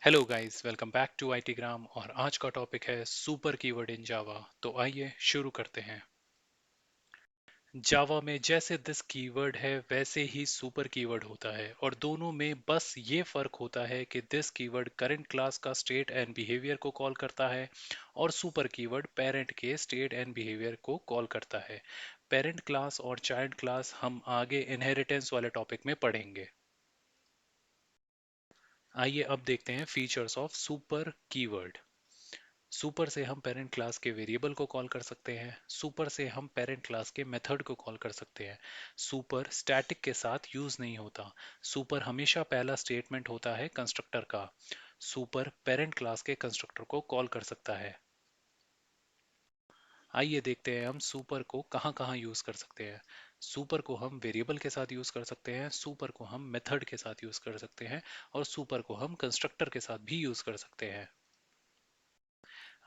Hello guys, welcome back to ITgram. और आज का टॉपिक है सुपर कीवर्ड इन जावा। तो आइए शुरू करते हैं। जावा में जैसे दिस कीवर्ड है वैसे ही सुपर कीवर्ड होता है, और दोनों में बस ये फर्क होता है कि दिस कीवर्ड करंट क्लास का स्टेट एंड बिहेवियर को कॉल करता है और सुपर कीवर्ड पेरेंट के स्टेट एंड बिहेवियर को कॉल करता है। पेरेंट क्लास और चाइल्ड क्लास हम आगे इनहेरिटेंस वाले टॉपिक में पढ़ेंगे। आइए अब देखते हैं features of super keyword. Super से हम पेरेंट क्लास के वेरिएबल को कॉल कर सकते हैं। सुपर से हम पेरेंट क्लास के मेथड को कॉल कर सकते हैं। सुपर स्टैटिक के साथ यूज नहीं होता। सुपर हमेशा पहला स्टेटमेंट होता है कंस्ट्रक्टर का। सुपर पेरेंट क्लास के कंस्ट्रक्टर को कॉल कर सकता है। आइए देखते हैं हम सुपर को कहाँ कहाँ यूज कर सकते हैं। सुपर को हम वेरिएबल के साथ यूज कर सकते हैं, सुपर को हम मेथड के साथ यूज कर सकते हैं, और सुपर को हम कंस्ट्रक्टर के साथ भी यूज कर सकते हैं।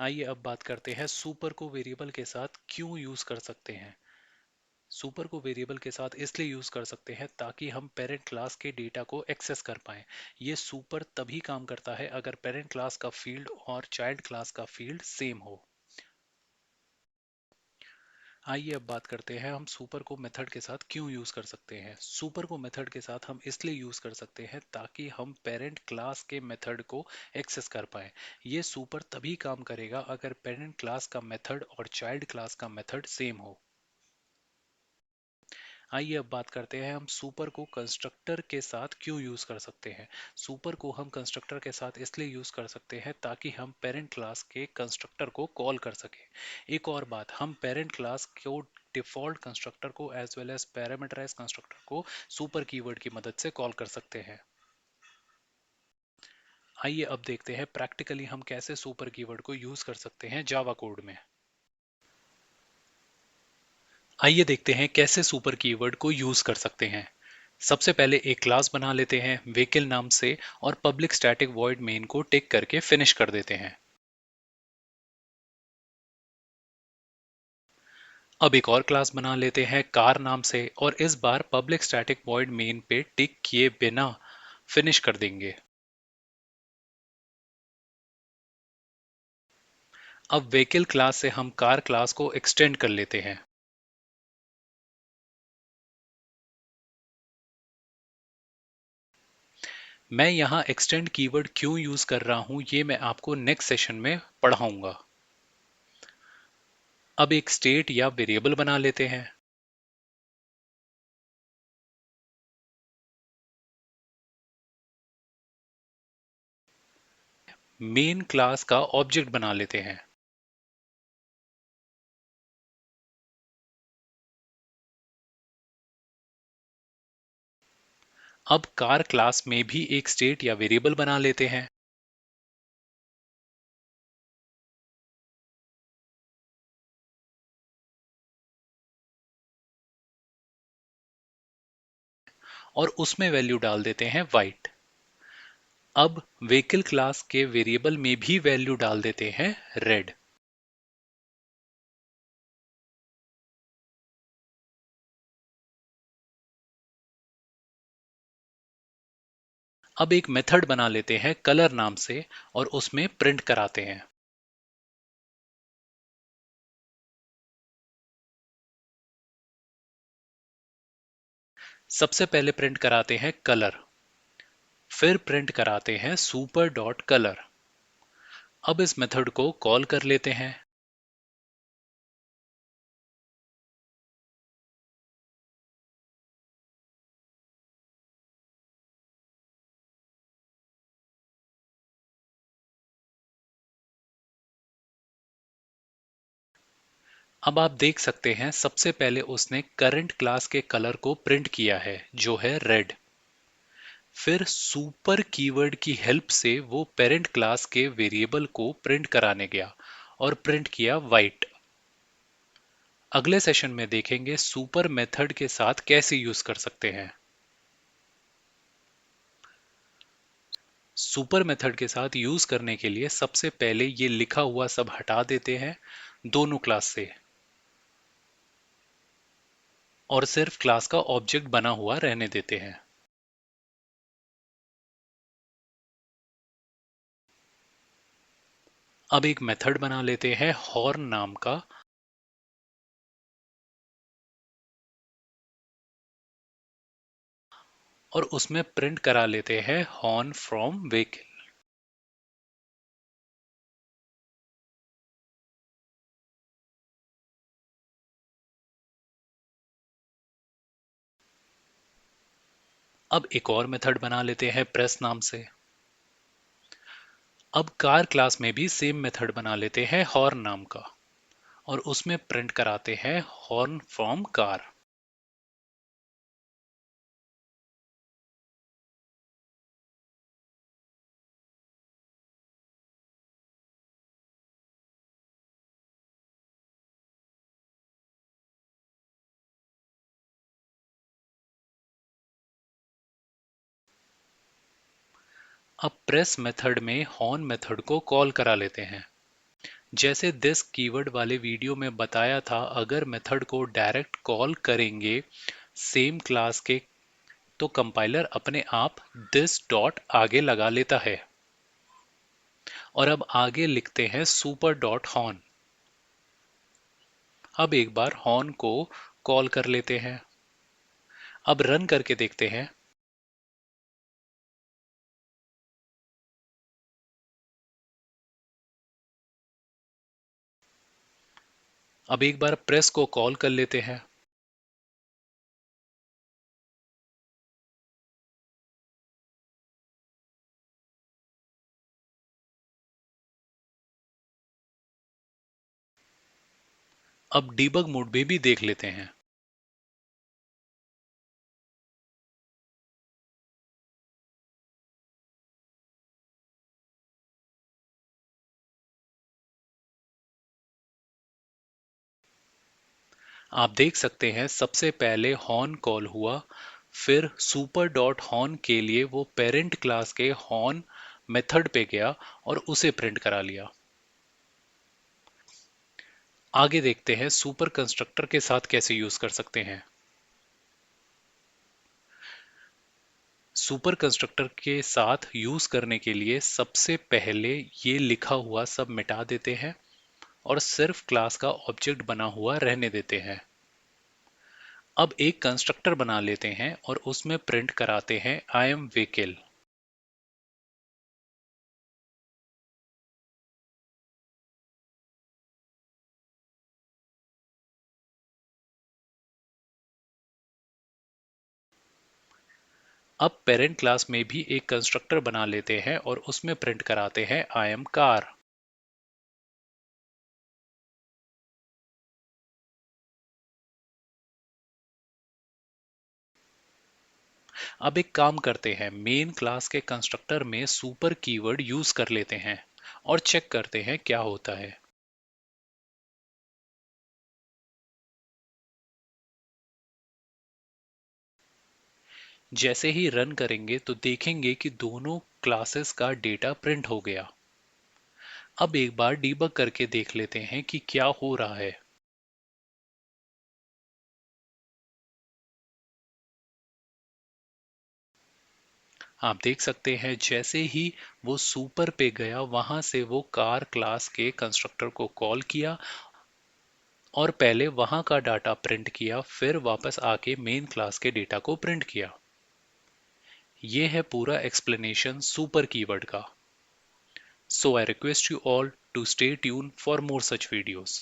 आइए अब बात करते हैं सुपर को वेरिएबल के साथ क्यों यूज कर सकते हैं। सुपर को वेरिएबल के साथ इसलिए यूज कर सकते हैं ताकि हम पेरेंट क्लास के डेटा को एक्सेस कर पाएं। ये सुपर तभी काम करता है अगर पेरेंट क्लास का फील्ड और चाइल्ड क्लास का फील्ड सेम हो। आइए अब बात करते हैं हम सुपर को मेथड के साथ क्यों यूज कर सकते हैं। सुपर को मेथड के साथ हम इसलिए यूज कर सकते हैं ताकि हम पेरेंट क्लास के मेथड को एक्सेस कर पाएं। ये सुपर तभी काम करेगा अगर पेरेंट क्लास का मेथड और चाइल्ड क्लास का मेथड सेम हो। आइए अब बात करते हैं हम सुपर को कंस्ट्रक्टर के साथ क्यों यूज कर सकते हैं। सुपर को हम कंस्ट्रक्टर के साथ इसलिए यूज कर सकते हैं ताकि हम पेरेंट क्लास के कंस्ट्रक्टर को कॉल कर सकें। एक और बात, हम पेरेंट क्लास को डिफॉल्ट कंस्ट्रक्टर को as well as parameterise constructor को सुपर कीवर्ड की मदद से कॉल कर सकते हैं। आइए अब देखते हैं प्रैक्टिकली हम कैसे सुपर कीवर्ड को यूज कर सकते हैं जावा कोड में। आइए देखते हैं कैसे सुपर कीवर्ड को यूज कर सकते हैं। सबसे पहले एक क्लास बना लेते हैं व्हीकल नाम से, और पब्लिक स्टैटिक वॉइड मेन को टिक करके फिनिश कर देते हैं। अब एक और क्लास बना लेते हैं कार नाम से, और इस बार पब्लिक स्टैटिक वॉइड मेन पे टिक किए बिना फिनिश कर देंगे। अब व्हीकल क्लास से हम कार क्लास को एक्सटेंड कर लेते हैं। मैं यहाँ एक्सटेंड कीवर्ड क्यों यूज कर रहा हूँ ये मैं आपको नेक्स्ट सेशन में पढ़ाऊंगा। अब एक स्टेट या वेरिएबल बना लेते हैं। मेन क्लास का ऑब्जेक्ट बना लेते हैं। अब कार क्लास में भी एक स्टेट या वेरिएबल बना लेते हैं। और उसमें वैल्यू डाल देते हैं वाइट। अब व्हीकल क्लास के वेरिएबल में भी वैल्यू डाल देते हैं रेड। अब एक मेथड बना लेते हैं कलर नाम से, और उसमें प्रिंट कराते हैं। सबसे पहले प्रिंट कराते हैं कलर, फिर प्रिंट कराते हैं सुपर डॉट कलर। अब इस मेथड को कॉल कर लेते हैं। अब आप देख सकते हैं सबसे पहले उसने करंट क्लास के कलर को प्रिंट किया है जो है रेड। फिर सुपर कीवर्ड की हेल्प से वो पेरेंट क्लास के वेरिएबल को प्रिंट कराने गया और प्रिंट किया वाइट। अगले सेशन में देखेंगे सुपर मेथड के साथ कैसे यूज कर सकते हैं। सुपर मेथड के साथ यूज करने के लिए सबसे पहले ये लिखा हुआ सब हटा देते हैं दोनों क्लास से, और सिर्फ क्लास का ऑब्जेक्ट बना हुआ रहने देते हैं। अब एक मेथड बना लेते हैं हॉर्न नाम का, और उसमें प्रिंट करा लेते हैं हॉर्न फ्रॉम व्हीकल। अब एक और मेथड बना लेते हैं प्रेस नाम से। अब कार क्लास में भी सेम मेथड बना लेते हैं हॉर्न नाम का, और उसमें प्रिंट कराते हैं हॉर्न फ्रॉम कार। अब प्रेस मेथड में हॉर्न मेथड को कॉल करा लेते हैं। जैसे दिस कीवर्ड वाले वीडियो में बताया था, अगर मेथड को डायरेक्ट कॉल करेंगे सेम क्लास के, तो कंपाइलर अपने आप दिस डॉट आगे लगा लेता है। और अब आगे लिखते हैं सुपर डॉट हॉर्न। अब एक बार हॉर्न को कॉल कर लेते हैं। अब रन करके देखते हैं। अब एक बार प्रेस को कॉल कर लेते हैं। अब डीबग मोड में भी देख लेते हैं। आप देख सकते हैं सबसे पहले हॉर्न कॉल हुआ, फिर सुपर डॉट हॉर्न के लिए वो पेरेंट क्लास के हॉर्न मेथड पे गया और उसे प्रिंट करा लिया। आगे देखते हैं सुपर कंस्ट्रक्टर के साथ कैसे यूज कर सकते हैं। सुपर कंस्ट्रक्टर के साथ यूज करने के लिए सबसे पहले ये लिखा हुआ सब मिटा देते हैं और सिर्फ क्लास का ऑब्जेक्ट बना हुआ रहने देते हैं। अब एक कंस्ट्रक्टर बना लेते हैं और उसमें प्रिंट कराते हैं आई एम व्हीकल। अब पेरेंट क्लास में भी एक कंस्ट्रक्टर बना लेते हैं और उसमें प्रिंट कराते हैं आई एम कार। अब एक काम करते हैं, मेन क्लास के कंस्ट्रक्टर में सुपर कीवर्ड यूज कर लेते हैं और चेक करते हैं क्या होता है। जैसे ही रन करेंगे तो देखेंगे कि दोनों क्लासेस का डेटा प्रिंट हो गया। अब एक बार डीबग करके देख लेते हैं कि क्या हो रहा है। आप देख सकते हैं जैसे ही वो सुपर पे गया, वहां से वो कार क्लास के कंस्ट्रक्टर को कॉल किया और पहले वहां का डाटा प्रिंट किया, फिर वापस आके मेन क्लास के डेटा को प्रिंट किया। ये है पूरा एक्सप्लेनेशन सुपर कीवर्ड का। So I request you all to stay tuned for more such videos.